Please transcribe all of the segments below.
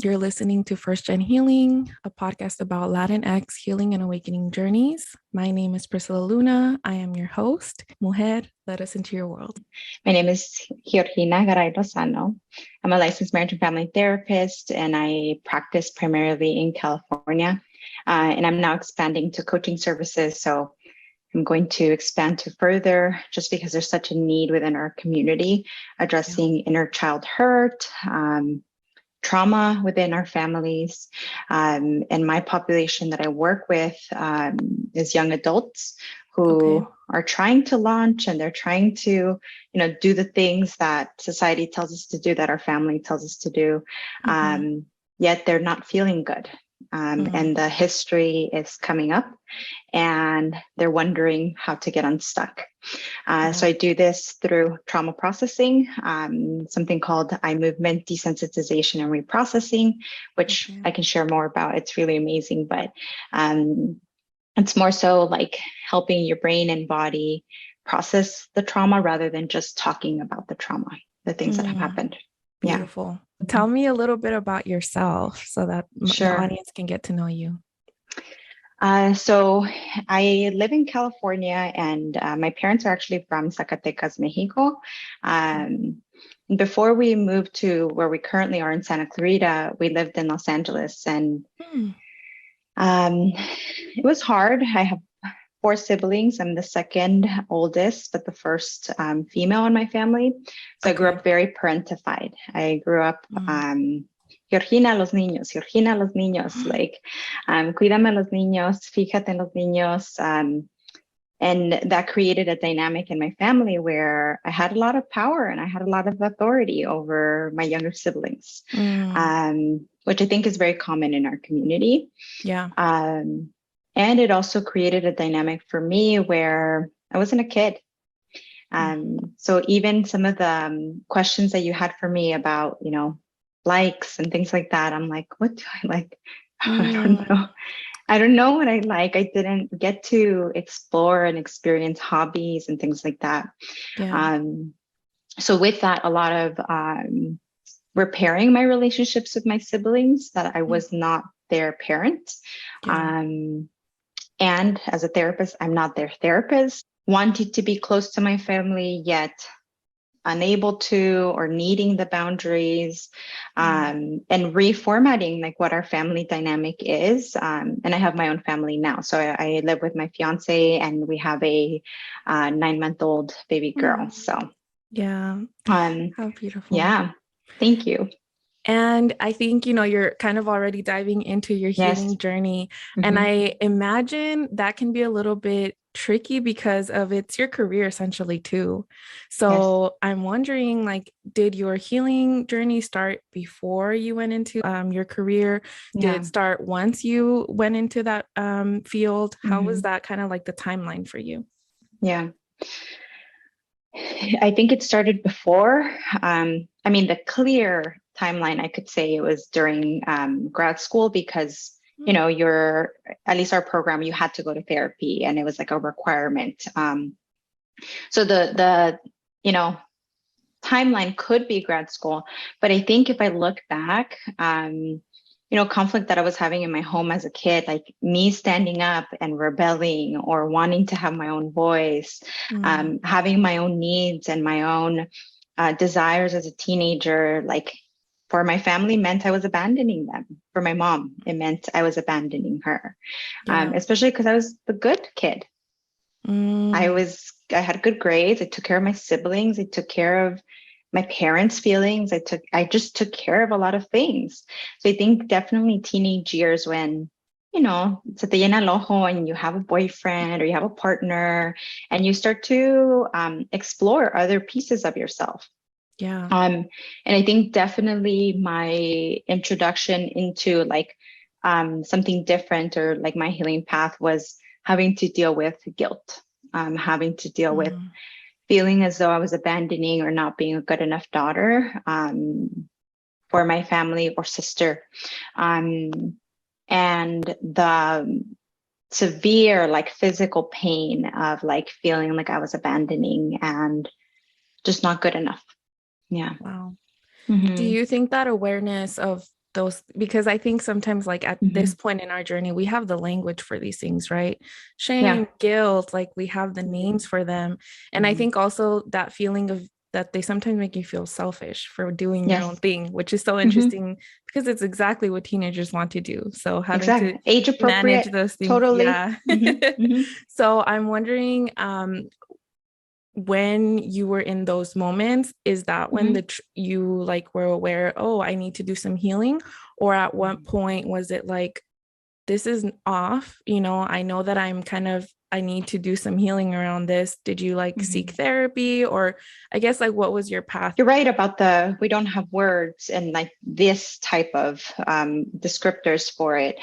You're listening to FirstGenHealing, a podcast about Latinx healing and awakening journeys. My name is Priscilla Luna. I am your host. Mujer, let us into your world. My name is Georgina Garay-Lozano. I'm a licensed marriage and family therapist, and I practice primarily in California. And I'm now expanding to coaching services. So I'm going to expand to further just because there's such a need within our community, addressing inner child hurt, trauma within our families. And my population that I work with is young adults who are trying to launch, and they're trying to, do the things that society tells us to do, that our family tells us to do. Yet they're not feeling good. And the history is coming up, and they're wondering how to get unstuck. So I do this through trauma processing, something called eye movement desensitization and reprocessing, which I can share more about. It's really amazing, but it's more so like helping your brain and body process the trauma rather than just talking about the trauma, the things that have happened. Beautiful. Tell me a little bit about yourself so that the audience can get to know you. So I live in California, and my parents are actually from Zacatecas, Mexico. Before we moved to where we currently are in Santa Clarita, we lived in Los Angeles, and it was hard. I have 4 siblings. I'm the second oldest, but the first female in my family. So I grew up very parentified. I grew up Georgina los niños, like cuídame los niños, fíjate en los niños. And that created a dynamic in my family where I had a lot of power and I had a lot of authority over my younger siblings, which I think is very common in our community. And it also created a dynamic for me where I wasn't a kid. So even some of the questions that you had for me about, likes and things like that, I'm like, what do I like? I don't know. I don't know what I like. I didn't get to explore and experience hobbies and things like that. So with that, a lot of repairing my relationships with my siblings, that I was not their parent. And as a therapist, I'm not their therapist. Wanted to be close to my family, yet unable to, or needing the boundaries, and reformatting like what our family dynamic is. And I have my own family now. So I live with my fiance, and we have a 9-month-old baby girl. So how beautiful. Yeah, thank you. And I think, you're kind of already diving into your healing journey. And I imagine that can be a little bit tricky because of it's your career essentially too. So I'm wondering, like, did your healing journey start before you went into your career? Did it start once you went into that field? How was that kind of like the timeline for you? I think it started before. The clear timeline, I could say it was during grad school, because you're, at least our program, you had to go to therapy, and it was like a requirement. So the timeline could be grad school, but I think if I look back, conflict that I was having in my home as a kid, like me standing up and rebelling or wanting to have my own voice, having my own needs and my own desires as a teenager, like for my family meant I was abandoning them. For my mom, it meant I was abandoning her, especially because I was the good kid. I had good grades. I took care of my siblings. I took care of my parents' feelings. I just took care of a lot of things. So I think definitely teenage years, when, se te llena el ojo and you have a boyfriend or you have a partner, and you start to explore other pieces of yourself. And I think definitely my introduction into like something different, or like my healing path, was having to deal with guilt, having to deal with feeling as though I was abandoning or not being a good enough daughter for my family or sister. And the severe like physical pain of like feeling like I was abandoning and just not good enough. Wow. Do you think that awareness of those, because I think sometimes like at this point in our journey, we have the language for these things, right? Shame, guilt, like we have the names for them. And I think also that feeling of that they sometimes make you feel selfish for doing your own thing, which is so interesting because it's exactly what teenagers want to do. So having to age appropriate, manage those things. totally. Yeah. So I'm wondering, when you were in those moments, is that when you like were aware, oh, I need to do some healing? Or at what point was it like, this is off, you know, I know that I need to do some healing around this. Did you like seek therapy, or I guess like what was your path? You're right about we don't have words and like this type of descriptors for it.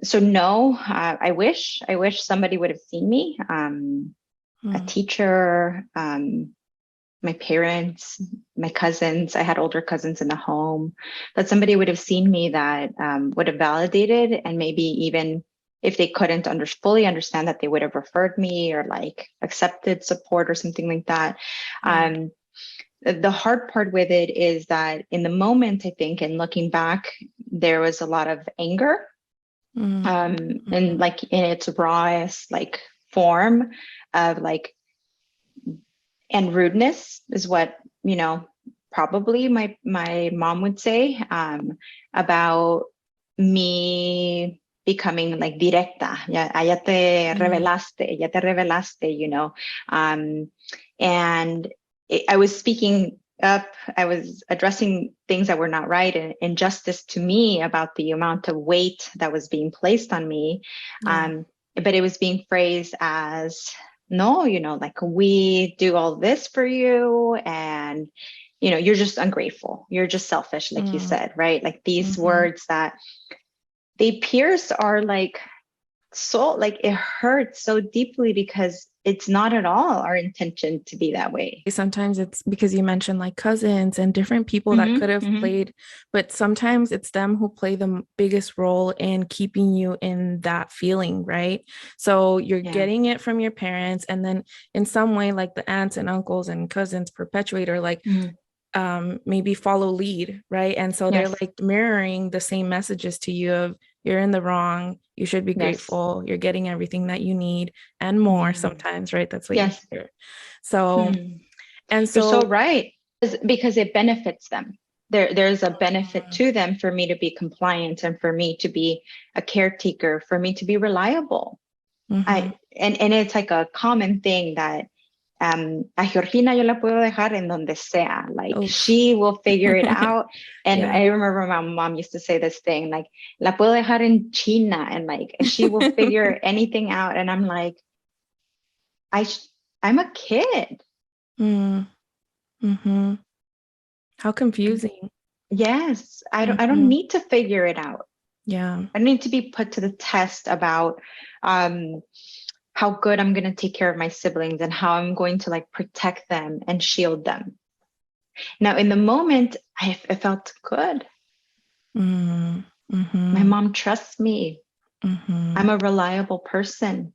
So no, I wish somebody would have seen me. A teacher, my parents, my cousins. I had older cousins in the home, that somebody would have seen me that would have validated, and maybe even if they couldn't fully understand, that they would have referred me or like accepted support or something like that. The hard part with it is that in the moment, I think, and looking back, there was a lot of anger, and like in its rawest like form of like, and rudeness is what, you know, probably my mom would say, about me becoming like directa, ya te revelaste, you know, and I was speaking up, I was addressing things that were not right and injustice to me about the amount of weight that was being placed on me, but it was being phrased as, no, you know, like we do all this for you, and you know, you're just ungrateful, you're just selfish, like you said, right? Like these words that they pierce are like, so like it hurts so deeply because it's not at all our intention to be that way. Sometimes it's because you mentioned like cousins and different people that could have played, but sometimes it's them who play the biggest role in keeping you in that feeling, right? So you're getting it from your parents, and then in some way, like the aunts and uncles and cousins perpetuate, or like maybe follow lead, right? And so they're like mirroring the same messages to you of, you're in the wrong, you should be grateful, you're getting everything that you need and more sometimes, right? That's what you hear. So and so you're so right, because it benefits them. There's a benefit to them for me to be compliant, and for me to be a caretaker, for me to be reliable. And it's like a common thing that a Georgina yo la puedo dejar en donde sea. Like she will figure it out. And I remember my mom used to say this thing, like, la puedo dejar en China, and like she will figure anything out. And I'm like, I'm a kid. How confusing. Yes, I don't need to figure it out. I need to be put to the test about how good I'm going to take care of my siblings, and how I'm going to like protect them and shield them. Now, in the moment, I felt good. My mom trusts me. I'm a reliable person.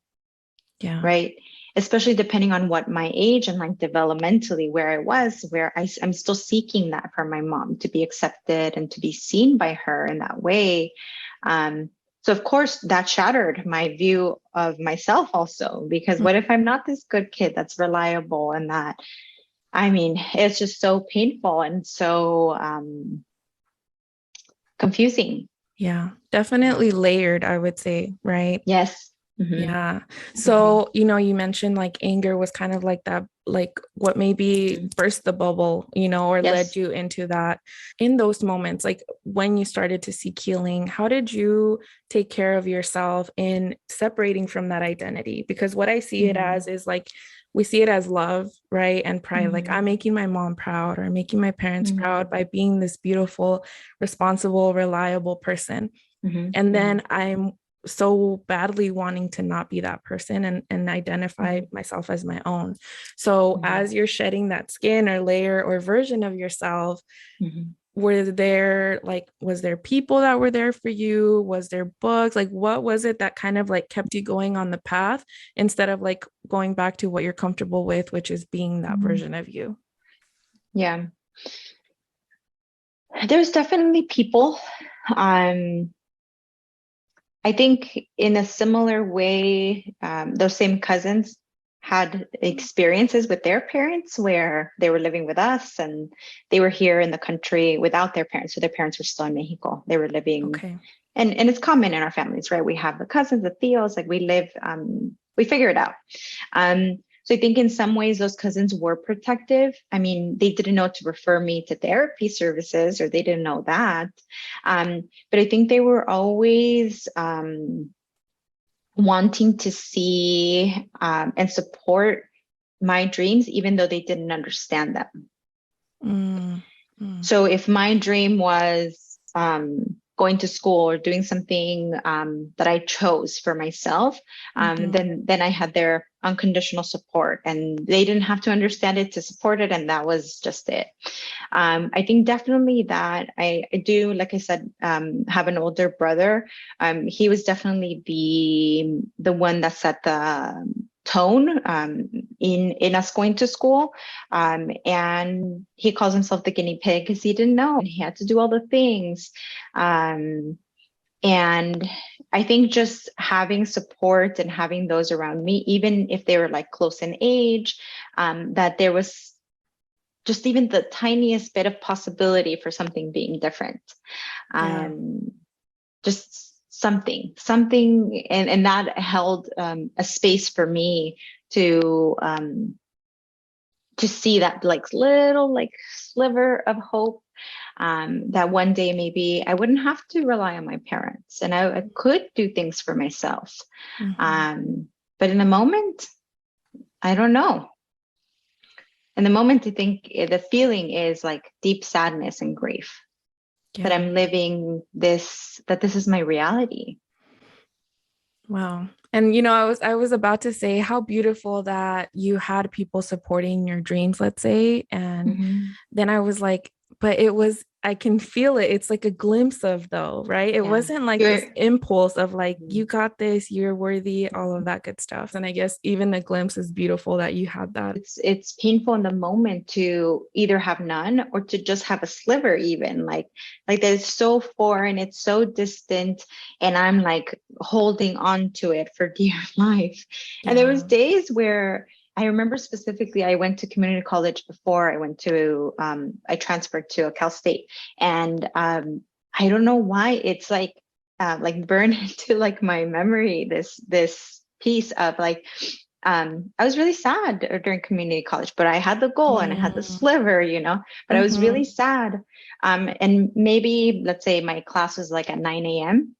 Right. Especially depending on what my age and like developmentally where I was, where I'm still seeking that from my mom, to be accepted and to be seen by her in that way. So of course that shattered my view of myself also, because what if I'm not this good kid that's reliable, and that, I mean, it's just so painful and so confusing. Yeah, definitely layered, I would say, right? Yes. Yeah. So, you know, you mentioned like anger was kind of like that, like what maybe burst the bubble, you know, or led you into that. In those moments, like when you started to seek healing, how did you take care of yourself in separating from that identity? Because what I see it as is like, we see it as love, right? And pride. Like, I'm making my mom proud, or I'm making my parents proud by being this beautiful, responsible, reliable person. And then I'm so badly wanting to not be that person, and identify myself as my own. So as you're shedding that skin or layer or version of yourself, was there people that were there for you? Was there books? Like, what was it that kind of like kept you going on the path, instead of like going back to what you're comfortable with, which is being that version of you? Yeah. There's definitely people. I think in a similar way, those same cousins had experiences with their parents where they were living with us and they were here in the country without their parents. So their parents were still in Mexico. They were living, Okay. and it's common in our families, right? We have the cousins, the tios, like we live, we figure it out. So I think in some ways those cousins were protective. I mean, they didn't know to refer me to therapy services, or they didn't know that. But I think they were always wanting to see and support my dreams, even though they didn't understand them. So if my dream was going to school or doing something that I chose for myself, then I had their unconditional support, and they didn't have to understand it to support it, and that was just it. I think definitely that I do, like I said, have an older brother. He was definitely the one that set the tone in us going to school, and he calls himself the guinea pig because he didn't know and he had to do all the things, and I think just having support and having those around me, even if they were like close in age, that there was just even the tiniest bit of possibility for something being different. Just something, and that held a space for me to see that like little like sliver of hope, that one day maybe I wouldn't have to rely on my parents and I could do things for myself. But in the moment, I don't know. In the moment, I think the feeling is like deep sadness and grief that I'm living this, that this is my reality. Wow. And I was about to say how beautiful that you had people supporting your dreams, let's say. And then I was like, but I can feel it. It's like a glimpse of, though, right? It wasn't like this impulse of like, you got this, you're worthy, all of that good stuff. And I guess even the glimpse is beautiful that you had that. It's painful in the moment to either have none or to just have a sliver, even like that is so foreign, it's so distant, and I'm like holding on to it for dear life. And there was days where I remember specifically, I went to community college before I went to, I transferred to a Cal State. And I don't know why it's like burned into like my memory, this piece of like, I was really sad during community college, but I had the goal and I had the sliver, but I was really sad. And maybe let's say my class was like at 9 a.m.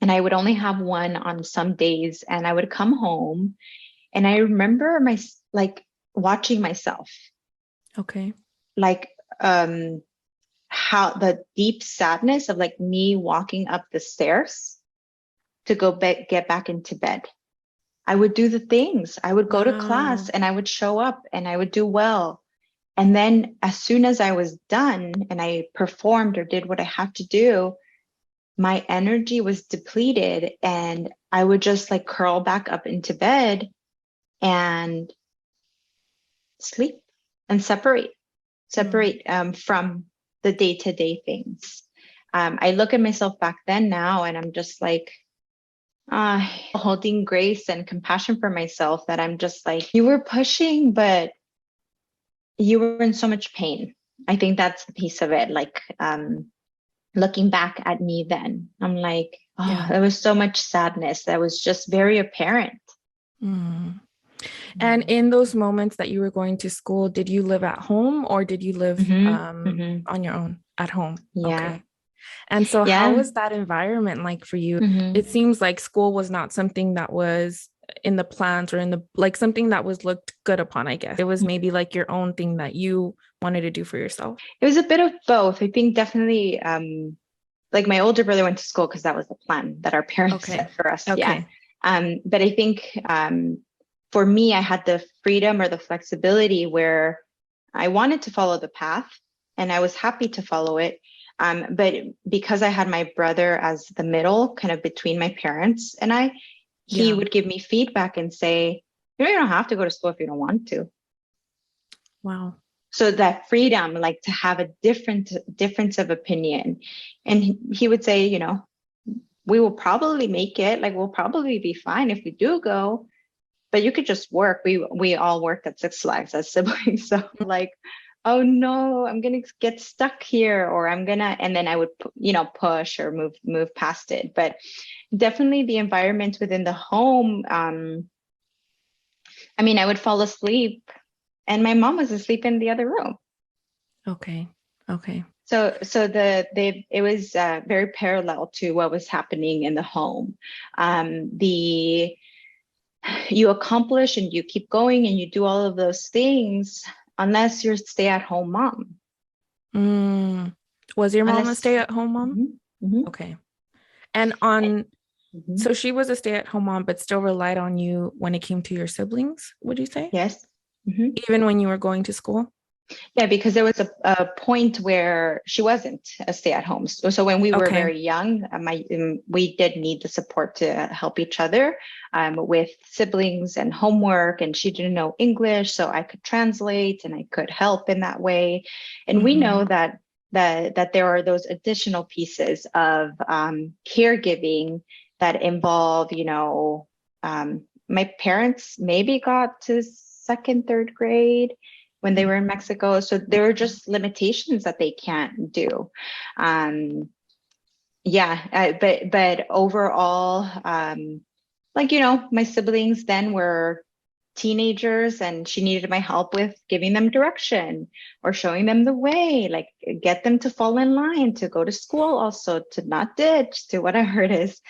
and I would only have one on some days, and I would come home. And I remember like watching myself. Okay. Like how the deep sadness of like me walking up the stairs to go get back into bed. I would do the things. I would go to class and I would show up and I would do well. And then as soon as I was done and I performed or did what I had to do, my energy was depleted and I would just like curl back up into bed and sleep and separate from the day-to-day things. I look at myself back then now and I'm just like holding grace and compassion for myself, that I'm just like, you were pushing, but you were in so much pain. I think that's the piece of it. Like looking back at me then, I'm like, there was so much sadness that was just very apparent. And in those moments that you were going to school, did you live at home or did you live on your own at home? Okay. And so how was that environment like for you? It seems like school was not something that was in the plans or in the like something that was looked good upon, I guess. It was maybe like your own thing that you wanted to do for yourself. It was a bit of both. I think definitely like my older brother went to school because that was the plan that our parents set for us. But I think for me, I had the freedom or the flexibility where I wanted to follow the path and I was happy to follow it. But because I had my brother as the middle, kind of between my parents and he would give me feedback and say, you don't have to go to school if you don't want to. Wow. So that freedom, like to have a difference of opinion. And he would say, you know, we will probably make it, like we'll probably be fine if we do go, but you could just work. We all worked at Six Flags as siblings. So like, oh no, I'm gonna get stuck here, or I'm gonna, and then I would, you know, push or move past it. But definitely the environment within the home, I mean, I would fall asleep and my mom was asleep in the other room. Okay. It was very parallel to what was happening in the home. You accomplish and you keep going and you do all of those things unless you're a stay-at-home mom. Was your mom a stay-at-home mom? Mm-hmm, mm-hmm. Okay. And so she was a stay-at-home mom, but still relied on you when it came to your siblings, would you say? Yes. Mm-hmm. Even when you were going to school? Yeah, because there was a point where she wasn't a stay-at-home. So when we were very young, we did need the support to help each other with siblings and homework. And she didn't know English, so I could translate and I could help in that way. And we know that there are those additional pieces of caregiving that involve, you know, my parents maybe got to second, third grade when they were in Mexico. So there are just limitations that they can't do. But overall, like, you know, my siblings then were teenagers and she needed my help with giving them direction or showing them the way, like get them to fall in line, to go to school, also to not ditch, to whatever it is.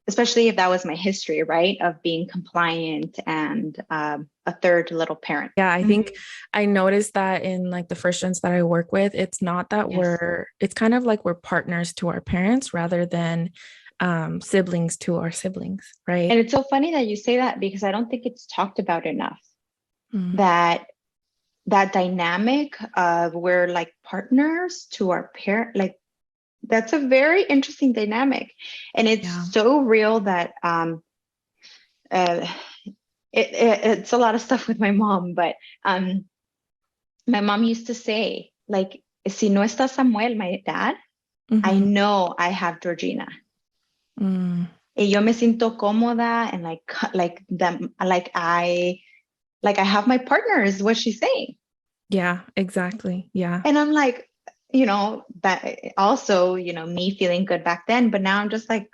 Especially if that was my history, right? Of being compliant and a third little parent. Yeah, I think I noticed that in like the FirstGens that I work with, it's not that it's kind of like we're partners to our parents rather than siblings to our siblings, right? And it's so funny that you say that because I don't think it's talked about enough. That dynamic of we're like partners to our parent, like that's a very interesting dynamic. And it's so real that it's a lot of stuff with my mom, but my mom used to say, like, si no está Samuel, my dad, I know I have Georgina. Y yo me siento cómoda and like I have my partner is what she's saying. Yeah, exactly. Yeah. And I'm like, you know, that also, you know, me feeling good back then, but now I'm just like,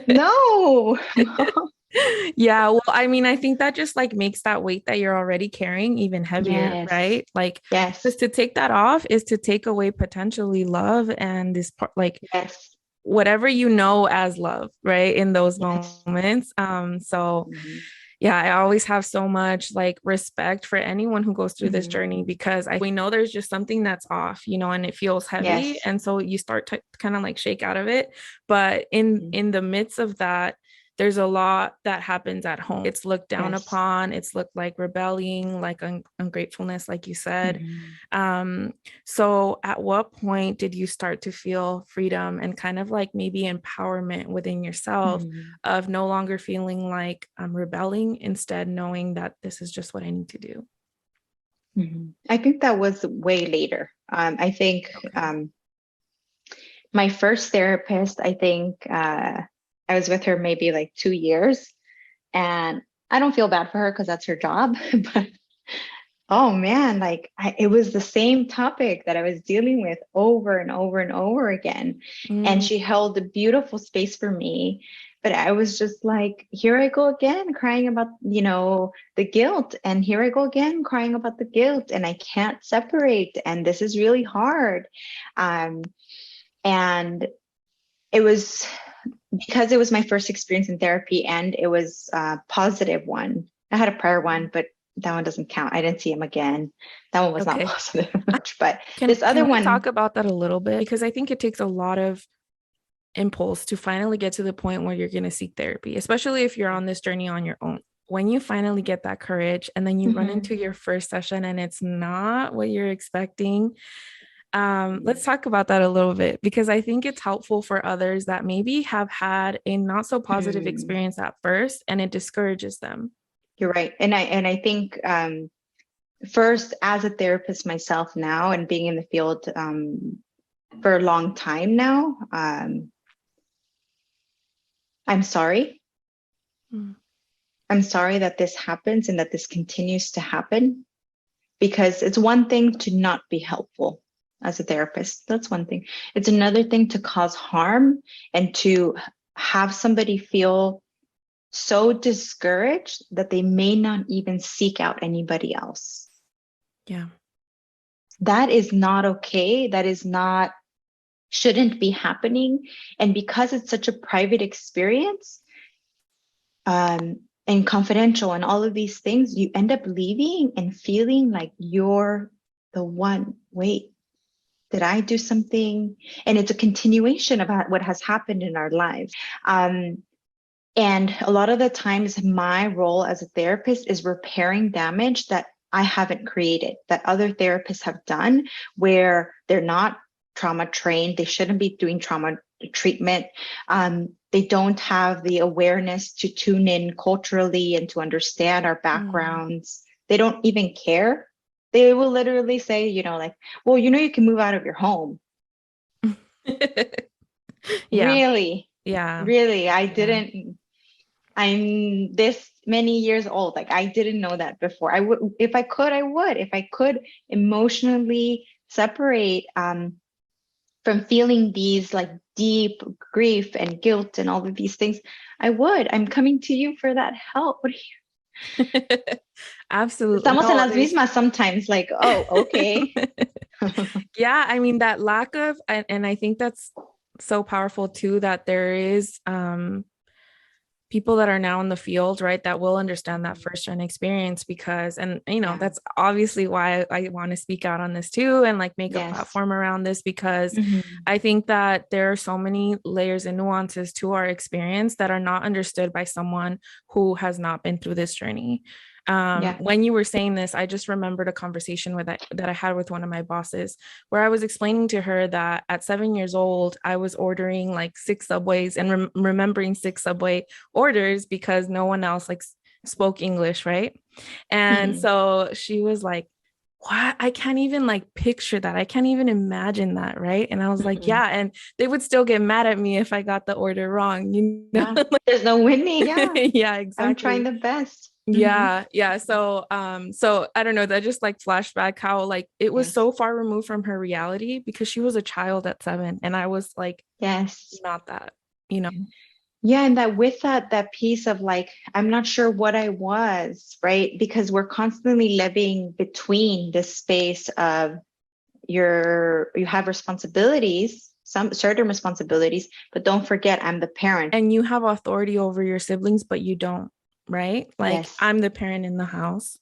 no. Yeah, well, I mean, I think that just like makes that weight that you're already carrying even heavier, right? Like, just to take that off is to take away potentially love and this part, like, whatever you know as love, right? In those moments. Yeah, I always have so much like respect for anyone who goes through this journey because we know there's just something that's off, you know, and it feels heavy. And so you start to kind of like shake out of it. But in the midst of that, there's a lot that happens at home. It's looked down upon. It's looked like rebelling, like ungratefulness, like you said. So at what point did you start to feel freedom and kind of like maybe empowerment within yourself of no longer feeling like I'm rebelling, instead knowing that this is just what I need to do? I think that was way later. I think my first therapist, I think I was with her maybe like 2 years, and I don't feel bad for her because that's her job. But oh man, like it was the same topic that I was dealing with over and over and over again. And she held a beautiful space for me. But I was just like, here I go again, crying about, you know, the guilt. And here I go again, crying about the guilt. And I can't separate. And this is really hard. And it was because it was my first experience in therapy and it was a positive one. I had a prior one, but that one doesn't count. I didn't see him again. That one was not positive much, but this other one. Talk about that a little bit, because I think it takes a lot of impulse to finally get to the point where you're going to seek therapy, especially if you're on this journey on your own. When you finally get that courage and then you run into your first session and it's not what you're expecting. Let's talk about that a little bit, because I think it's helpful for others that maybe have had a not so positive experience at first and it discourages them. You're right. And I think first, as a therapist myself now and being in the field for a long time now, I'm sorry. I'm sorry that this happens and that this continues to happen, because it's one thing to not be helpful as a therapist. That's one thing. It's another thing to cause harm and to have somebody feel so discouraged that they may not even seek out anybody else. Yeah. That is not okay. That is not, shouldn't be happening. And because it's such a private experience, and confidential and all of these things, you end up leaving and feeling like you're the one. Wait, did I do something? And it's a continuation of what has happened in our lives. And a lot of the times my role as a therapist is repairing damage that I haven't created, that other therapists have done, where they're not trauma trained. They shouldn't be doing trauma treatment. They don't have the awareness to tune in culturally and to understand our backgrounds. They don't even care. They will literally say, you know, like, well, you know, you can move out of your home. Yeah. Really? Yeah. Really? I'm this many years old. Like, I didn't know that before. I would, if I could, I would. If I could emotionally separate from feeling these like deep grief and guilt and all of these things, I would. I'm coming to you for that help. What are you? Absolutely. Estamos en las mismas sometimes, like, oh, okay. Yeah, I mean, that lack of, and I think that's so powerful too, that there is people that are now in the field, right, that will understand that first gen experience, because, and you know, that's obviously why I want to speak out on this too, and like make a platform around this, because I think that there are so many layers and nuances to our experience that are not understood by someone who has not been through this journey. When you were saying this, I just remembered a conversation that I had with one of my bosses, where I was explaining to her that at 7 years old, I was ordering like 6 Subways and remembering 6 Subway orders because no one else like spoke English, right? And so she was like, what? I can't even like picture that. I can't even imagine that, right? And I was like, yeah. And they would still get mad at me if I got the order wrong, you know? There's no winning. Yeah, exactly. I'm trying the best. Yeah. So I don't know, that just like flashback how like it was so far removed from her reality, because she was a child at 7 and I was like, not that, you know. Yeah, and that with that piece of like, I'm not sure what I was, right? Because we're constantly living between this space of you have responsibilities, some certain responsibilities, but don't forget I'm the parent. And you have authority over your siblings, but you don't, right? Like I'm the parent in the house.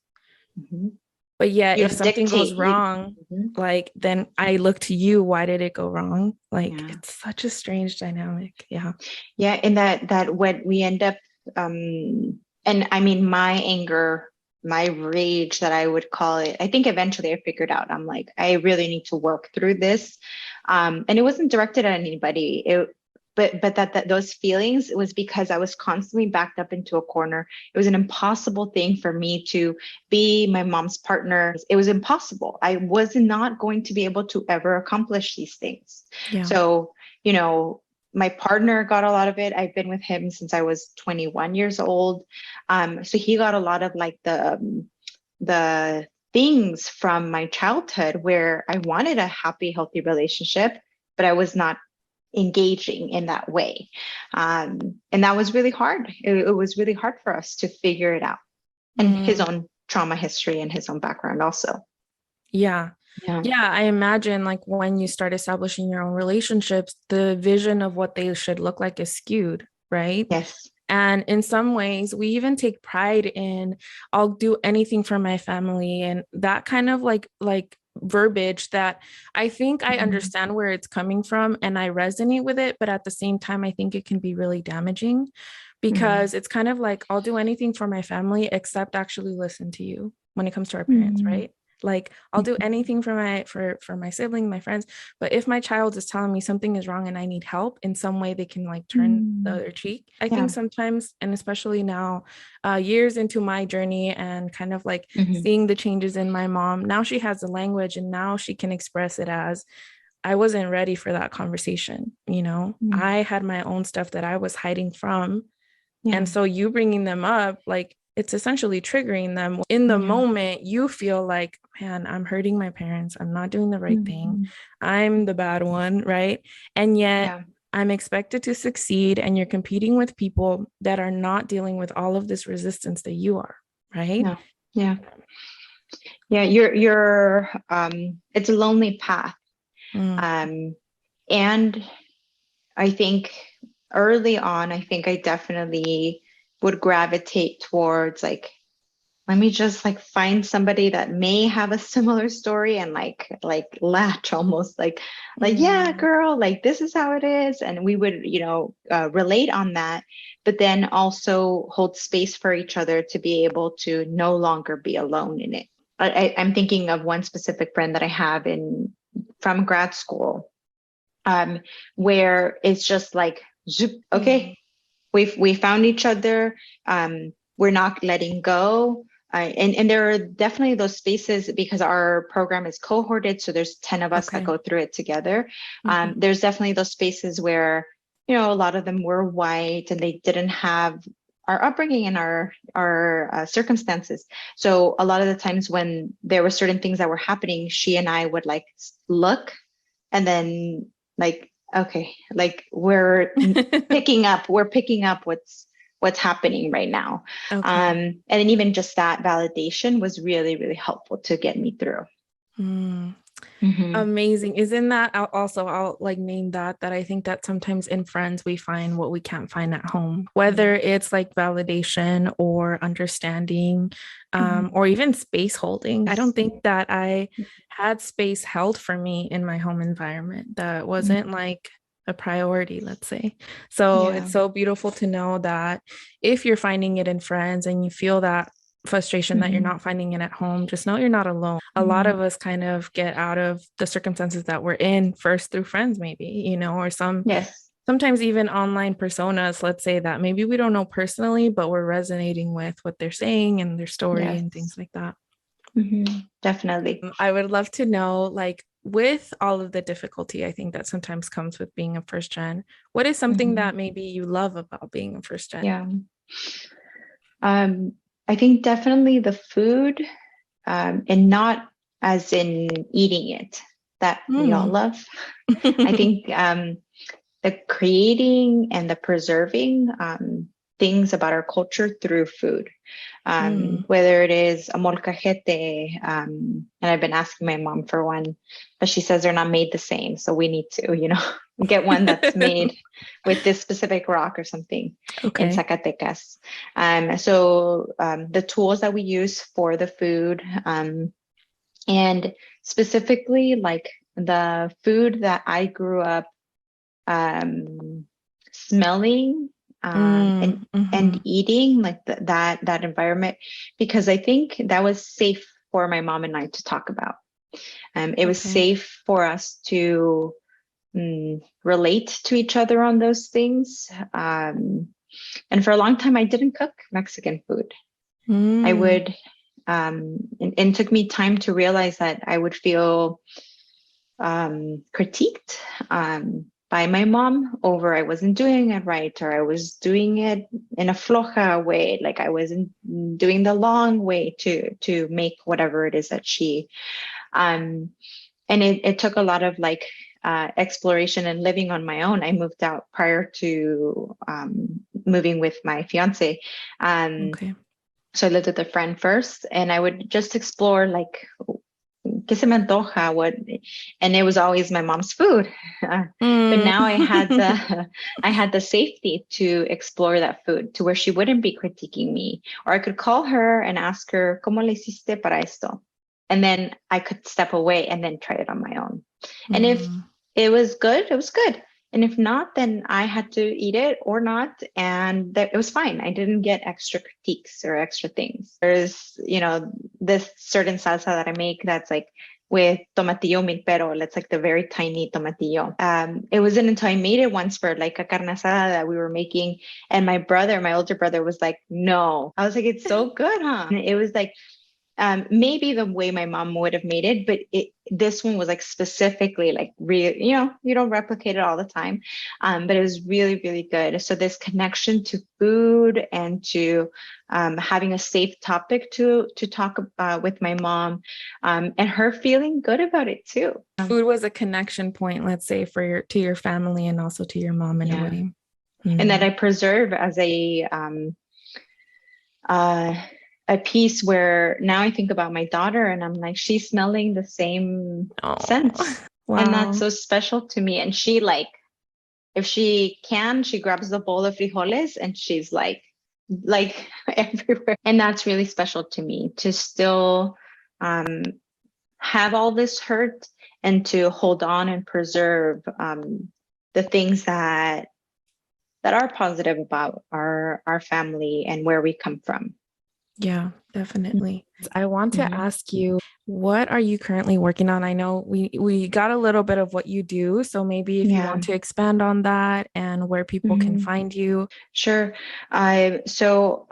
But yeah, if something goes wrong, like then I look to you. Why did it go wrong? Like it's such a strange dynamic. Yeah. Yeah. And that when we end up, and I mean, my anger, my rage, that I would call it, I think eventually I figured out, I'm like, I really need to work through this. And it wasn't directed at anybody. But that those feelings, it was because I was constantly backed up into a corner. It was an impossible thing for me to be my mom's partner. It was impossible. I was not going to be able to ever accomplish these things. So, you know, my partner got a lot of it. I've been with him since I was 21 years old. So he got a lot of like the things from my childhood where I wanted a happy, healthy relationship, but I was not engaging in that way. And that was really hard. It was really hard for us to figure it out. And his own trauma history and his own background also. Yeah, I imagine like when you start establishing your own relationships, the vision of what they should look like is skewed, right? Yes. And in some ways, we even take pride in, I'll do anything for my family, and that kind of like verbiage that I think I understand where it's coming from and I resonate with it. But at the same time, I think it can be really damaging, because it's kind of like, I'll do anything for my family except actually listen to you when it comes to our parents, right? Like I'll do anything for my sibling, my friends, but if my child is telling me something is wrong and I need help in some way, they can like turn the other cheek. I think sometimes, and especially now, years into my journey and kind of like seeing the changes in my mom, now she has the language and now she can express it as, I wasn't ready for that conversation. I had my own stuff that I was hiding from. And so you bringing them up, like it's essentially triggering them. In the moment, you feel like, man, I'm hurting my parents. I'm not doing the right thing. I'm the bad one, right? And yet I'm expected to succeed, and you're competing with people that are not dealing with all of this resistance that you are, right? You're it's a lonely path. And I think early on, I think I definitely would gravitate towards like, let me just like find somebody that may have a similar story and like latch almost like, yeah, girl, like this is how it is. And we would, relate on that, but then also hold space for each other to be able to no longer be alone in it. I'm thinking of one specific friend that I have from grad school, where it's just like, okay, we found each other. We're not letting go. And there are definitely those spaces because our program is cohorted. So there's 10 of us that go through it together. There's definitely those spaces where, a lot of them were white and they didn't have our upbringing and our circumstances. So a lot of the times when there were certain things that were happening, she and I would like look and then like, okay, like we're picking up what's happening right now. And then even just that validation was really, really helpful to get me through. Amazing. Isn't that I'll like name that I think that sometimes in friends we find what we can't find at home, whether it's like validation or understanding, or even space holding. I don't think that I had space held for me in my home environment. That wasn't like a priority, let's say. So it's so beautiful to know that if you're finding it in friends and you feel that frustration that you're not finding it at home, just know you're not alone. A lot of us kind of get out of the circumstances that we're in first through friends, maybe, or sometimes even online personas, let's say, that maybe we don't know personally, but we're resonating with what they're saying and their story and things like that. Definitely. I would love to know, like, with all of the difficulty I think that sometimes comes with being a first gen, what is something that maybe you love about being a first gen? I think definitely the food, and not as in eating it, that we all love. I think the creating and the preserving things about our culture through food, whether it is a molcajete, and I've been asking my mom for one, but she says they're not made the same. So we need to, get one that's made with this specific rock or something in Zacatecas. So the tools that we use for the food, and specifically like the food that I grew up smelling and eating, like that environment, because I think that was safe for my mom and I to talk about. It was safe for us to relate to each other on those things. And for a long time, I didn't cook Mexican food. I would, and it took me time to realize that I would feel critiqued by my mom over I wasn't doing it right, or I was doing it in a floja way, like I wasn't doing the long way to make whatever it is that she, and it took a lot of like exploration and living on my own. I moved out prior to moving with my fiance. So I lived with a friend first, and I would just explore like, ¿qué se me antoja? What? And it was always my mom's food. But now I had the safety to explore that food to where she wouldn't be critiquing me, or I could call her and ask her, ¿Cómo le hiciste para esto? And then I could step away and then try it on my own. And if it was good, it was good. And if not, then I had to eat it or not. And it was fine. I didn't get extra critiques or extra things. There's, this certain salsa that I make that's like with tomatillo mil pero. That's like the very tiny tomatillo. It wasn't until I made it once for like a carne asada that we were making. And my older brother was like, no. I was like, it's so good, huh? And it was like, maybe the way my mom would have made it, but this one was like specifically like real, you don't replicate it all the time. But it was really, really good. So this connection to food and to having a safe topic to talk with my mom, and her feeling good about it too. Food was a connection point, let's say, to your family and also to your mom in a way. And that I preserve as a piece where now I think about my daughter and I'm like, she's smelling the same scents. Wow. And that's so special to me. And she if she can, she grabs the bowl of frijoles and she's like everywhere. And that's really special to me, to still have all this hurt and to hold on and preserve the things that are positive about our family and where we come from. Yeah, definitely. I want to ask you, what are you currently working on? I know we got a little bit of what you do, so maybe if you want to expand on that and where people can find you. Sure. So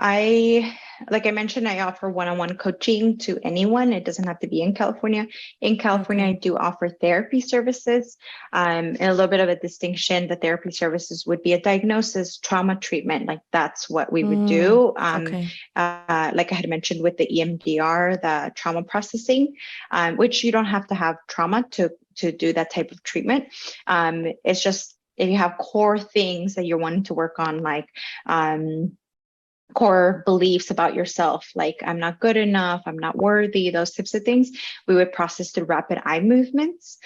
like I mentioned, I offer one-on-one coaching to anyone. It doesn't have to be in California. In California, I do offer therapy services. And a little bit of a distinction, the therapy services would be a diagnosis, trauma treatment. Like that's what we would do. Like I had mentioned with the EMDR, the trauma processing, which you don't have to have trauma to do that type of treatment. It's just if you have core things that you're wanting to work on, like core beliefs about yourself, like I'm not good enough, I'm not worthy, those types of things, we would process through rapid eye movements,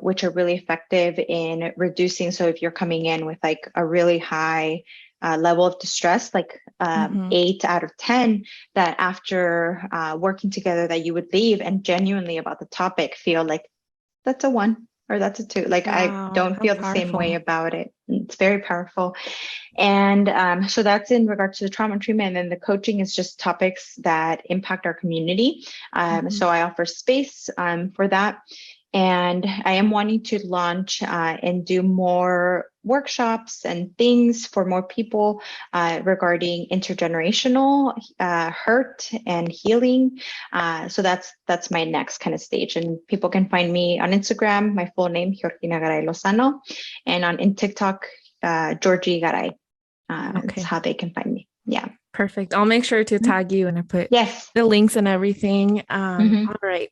which are really effective in reducing. So if you're coming in with like a really high level of distress, like 8 out of 10, that after working together that you would leave and genuinely about the topic feel like that's a 1 or that's a 2. Like, wow, I don't feel the same way about it. It's very powerful. And so that's in regards to the trauma treatment. And then the coaching is just topics that impact our community. So I offer space for that. And I am wanting to launch and do more workshops and things for more people regarding intergenerational hurt and healing. So that's my next kind of stage. And people can find me on Instagram, my full name, Georgina Garay-Lozano, and on TikTok, Georgie Garay. That's how they can find me. Yeah. Perfect. I'll make sure to tag you and I put the links and everything. All right.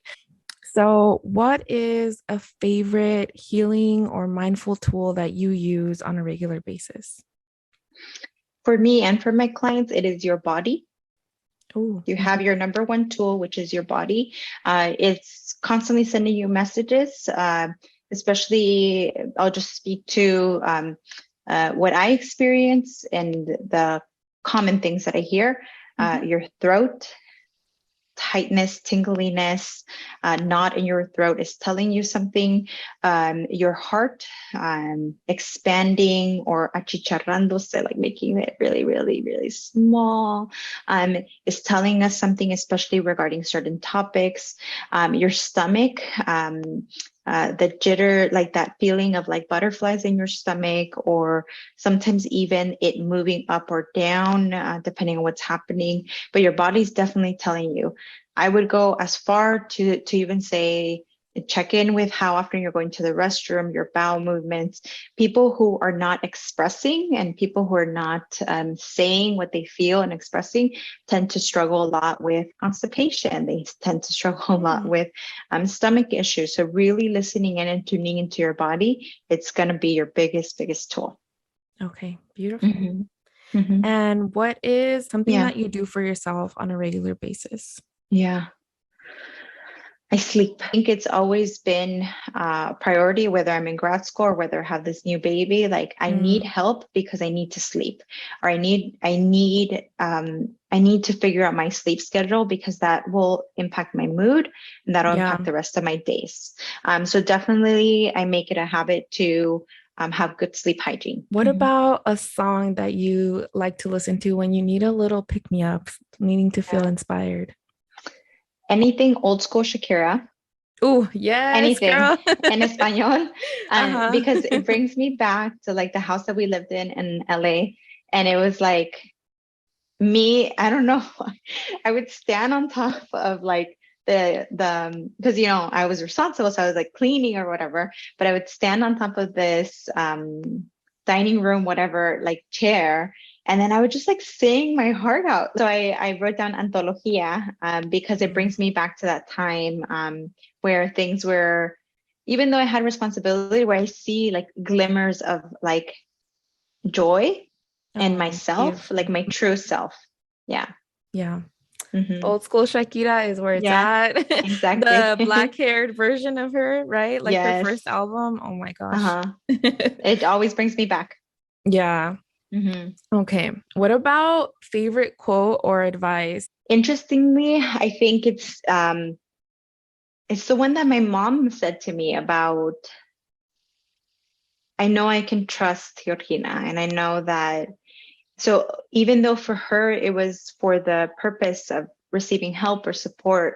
So what is a favorite healing or mindful tool that you use on a regular basis? For me and for my clients, it is your body. Ooh. You have your number one tool, which is your body. It's constantly sending you messages, especially I'll just speak to what I experience and the common things that I hear. Your throat, tightness, tingliness, knot in your throat is telling you something. Your heart expanding or achicharrándose, like making it really, really, really small, is telling us something, especially regarding certain topics. Your stomach, the jitter, like that feeling of like butterflies in your stomach, or sometimes even it moving up or down, depending on what's happening. But your body's definitely telling you. I would go as far to even say, check in with how often you're going to the restroom, your bowel movements. People who are not expressing and people who are not saying what they feel and expressing tend to struggle a lot with constipation. They tend to struggle a lot with stomach issues. So really listening in and tuning into your body, it's going to be your biggest tool. Okay, beautiful. And what is something that you do for yourself on a regular basis? Yeah. I sleep. I think it's always been a priority, whether I'm in grad school or whether I have this new baby. Like I need help because I need to sleep, or I need to figure out my sleep schedule because that will impact my mood and that'll impact the rest of my days. So definitely I make it a habit to have good sleep hygiene. What about a song that you like to listen to when you need a little pick-me-up, needing to feel inspired? Anything old school Shakira. Oh, yes, Anything girl. in Espanol, Uh-huh. because it brings me back to like the house that we lived in LA. And it was like me, I don't know, I would stand on top of like the because I was responsible, so I was like cleaning or whatever, but I would stand on top of this dining room whatever like chair, and then I would just like sing my heart out. So I wrote down antología, because it brings me back to that time, where things were, even though I had responsibility, where I see like glimmers of like joy and Oh, myself, beautiful. like my true self. Yeah. Yeah. Hmm. Old school Shakira is where it's Yeah, at. exactly. The black-haired version of her, right? Like her first Yes. album. Oh my gosh. Uh-huh. It always brings me back. Yeah. Hmm. Okay. What about favorite quote or advice? Interestingly, I think it's the one that my mom said to me about, I know I can trust Georgina, and I know that. So even though for her it was for the purpose of receiving help or support,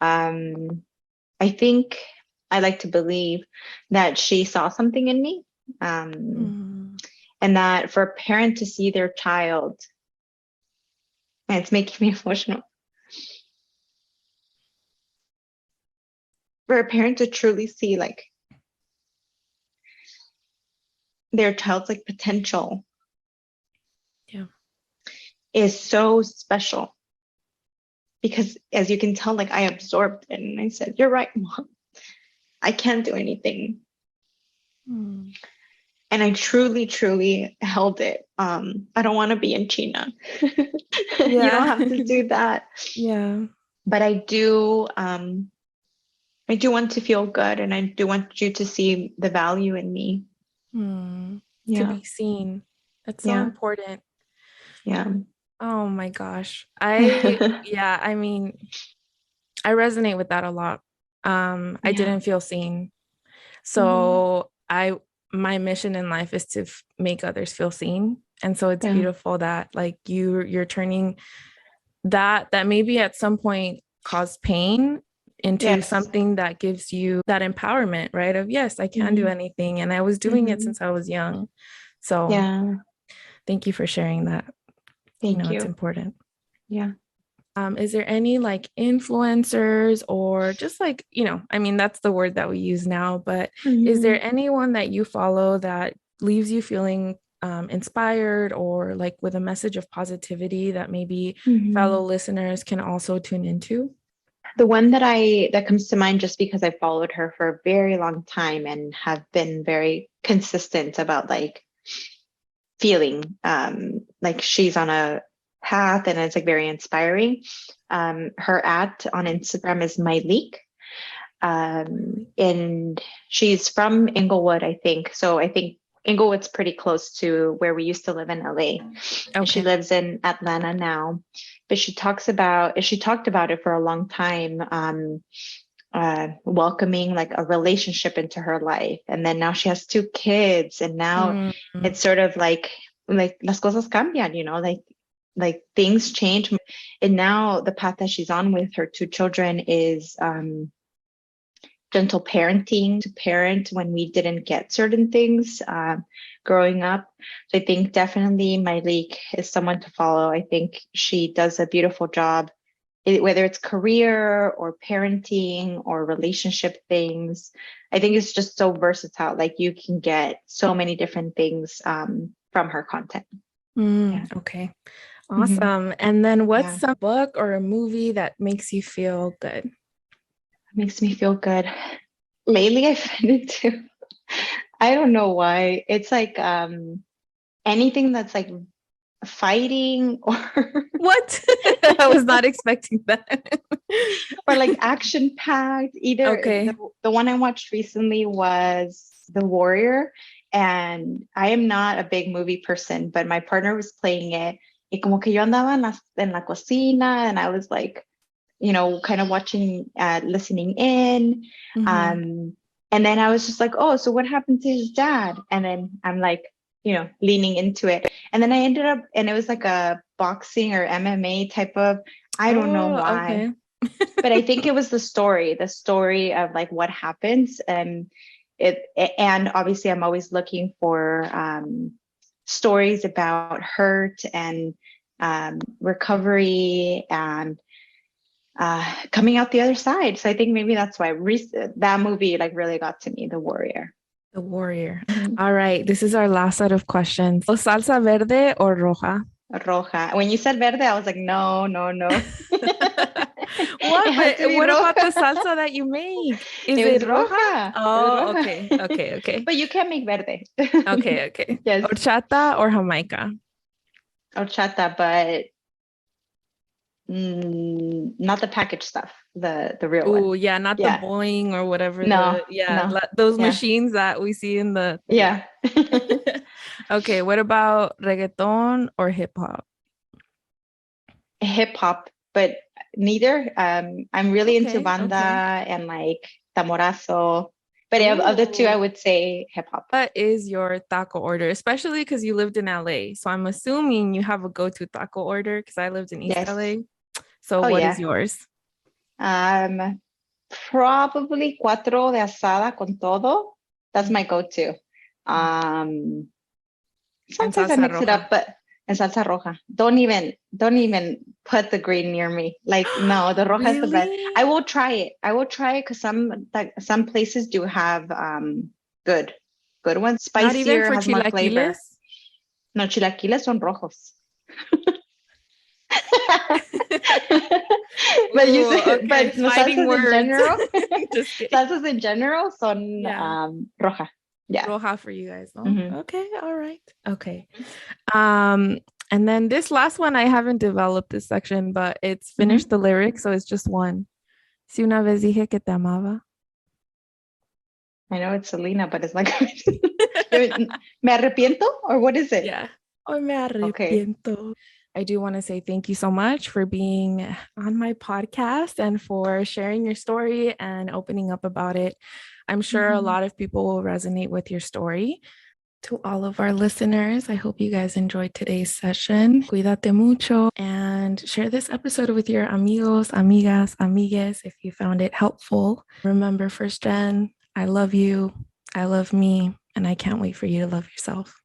I think I like to believe that she saw something in me. Um, Mm, and that for a parent to see their child, and it's making me emotional, for a parent to truly see like their child's like potential yeah. is so special. Because as you can tell, like I absorbed it and I said, "You're right, mom. I can't do anything." Mm. And I truly, truly held it. I don't want to be in China. You Yeah. don't have to do that. Yeah. But I do want to feel good, and I do want you to see the value in me. Mm. To Yeah. be seen. That's so Yeah. important. Yeah. Oh my gosh. Yeah, I mean, I resonate with that a lot. I Yeah. didn't feel seen. Mhm. So my mission in life is to make others feel seen. And so it's Yeah. beautiful that like you're turning that maybe at some point caused pain into Yes. something that gives you that empowerment, right? Of yes, I can do Mhm. anything. And I was doing it Mhm. since I was young. So Yeah. thank you for sharing that. Thank It's you. important. Yeah. Is there any like influencers or just like, I mean, that's the word that we use now, but is there Mhm. anyone that you follow that leaves you feeling inspired or like with a message of positivity that maybe fellow Mhm. listeners can also tune into? The one that comes to mind, just because I followed her for a very long time and have been very consistent about like feeling like she's on a path, and it's like very inspiring. Her at on Instagram is Myleek. And she's from Inglewood, I think. So I think Inglewood's pretty close to where we used to live in LA. And she Okay. lives in Atlanta now. But she talked about it for a long time, welcoming like a relationship into her life. And then now she has two kids, and now Mm-hmm. it's sort of like las cosas cambian, like things change. And now the path that she's on with her two children is gentle parenting, to parent when we didn't get certain things growing up. So I think definitely Myleek is someone to follow. I think she does a beautiful job, whether it's career or parenting or relationship things. I think it's just so versatile. Like you can get so many different things from her content. Yeah. Okay. Hmm. Awesome. And then what's Yeah. some book or a movie that makes you feel good? Makes me feel good. Lately, I find it too. I don't know why. It's like anything that's like fighting or What? I was not expecting that. or like action packed. Either Okay. the one I watched recently was The Warrior, and I am not a big movie person, but my partner was playing it. Y como que yo andaba en la cocina, and I was like, kind of watching, listening in. Hmm. Um, And then I was just like, oh, so what happened to his dad? And then I'm like, leaning into it. And then I ended up, and it was like a boxing or MMA type of, I don't know why. Okay. But I think it was the story of like what happens. And obviously I'm always looking for stories about hurt and recovery and coming out the other side. So I think maybe that's why that movie like really got to me, The Warrior. The Warrior. All right. This is our last set of questions. Salsa verde or roja? Roja. When you said verde, I was like, no. What? But what about the salsa that you make? Is it roja? Oh, roja. Okay. But you can make verde. Okay. Yes. Horchata or Jamaica? Horchata, but not the packaged stuff, the real one. Oh, yeah, not the Boeing or whatever. No. Those machines that we see in the. Yeah. Okay, what about reggaeton or hip hop? Hip hop, but neither. I'm really into banda and like tamorazo. But of the two, I would say hip hop. What is your taco order? Especially because you lived in LA. So I'm assuming you have a go-to taco order because I lived in East LA. So what is yours? Probably cuatro de asada con todo. That's my go-to. Sometimes I mix it up, but and salsa roja. Don't even put the green near me. Like, no, the roja is the best. I will try it because some places do have good ones. Spicier, not even for has more flavor. No, chilaquiles son rojos. But salsas in general, salsas in general son roja. Yeah. Roja for you guys. Okay. All right. Okay. And then this last one, I haven't developed this section, but it's finished the lyrics. So it's just one. Si una vez dije que te amaba. I know it's Selena, but it's like, me arrepiento or what is it? Yeah. Oh, me arrepiento. Okay. I do want to say thank you so much for being on my podcast and for sharing your story and opening up about it. I'm sure a lot of people will resonate with your story. To all of our listeners, I hope you guys enjoyed today's session. Cuídate mucho and share this episode with your amigos, amigas, amigues if you found it helpful. Remember, FirstGen, I love you, I love me, and I can't wait for you to love yourself.